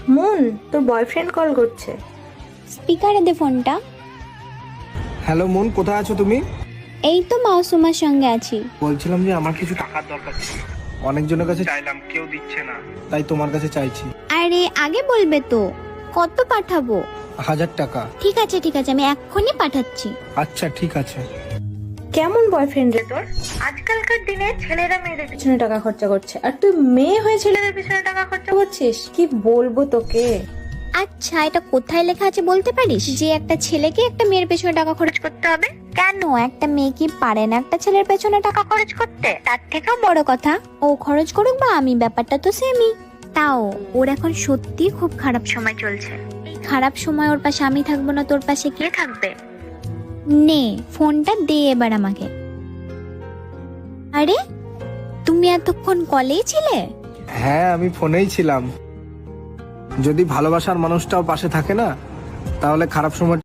Moon, তোর boyfriend call করছে। স্পিকারে দে ফোনটা। হ্যালো মুন, কোথায় আছো তুমি? এই তো মাউসুমার সঙ্গে আছি। বলছিলাম যে আমার কিছু টাকার দরকার ছিল। অনেকজনের কাছে চাইলাম, কেউ দিচ্ছে না, তাই তোমার কাছে চাইছি। আরে আগে বলবে তো, কত পাঠাবো? 1000 টাকা। ঠিক আছে আমি এক্ষুনি পাঠাচ্ছি। আচ্ছা ঠিক আছে। কেমন বয়ফ্রেন্ড রে তোর? আজকালকার দিনে ছেলেরা মেয়েদের পিছনে টাকা খরচা করছে, আর তুই মেয়ে হয়ে ছেলেদের পিছনে টাকা খরচা করছিস? কি বলবো তোকে। আচ্ছা, এটা কোথায় লেখা আছে বলতে পারিস? যে একটা ছেলেকে একটা মেয়ের পেছনে টাকা খরচ করতে হবে? কেন, একটা মেয়ে কি পারে না একটা ছেলের পেছনে টাকা খরচ করতে? তার থেকেও বড় কথা, ও খরচ করুক বা আমি, ব্যাপারটা তো সেমই। তাও ওর এখন সত্যি খুব খারাপ সময় চলছে। এই খারাপ সময় ওর পাশে আমি থাকবো না, তোর পাশে কে থাকবে? নে ফোনটা দে এবার আমাকে। আরে তুমি এতক্ষণ কলেই ছিলে? হ্যাঁ, আমি ফোনেই ছিলাম। যদি ভালোবাসার মানুষটাও পাশে থাকে না, তাহলে খারাপ সময়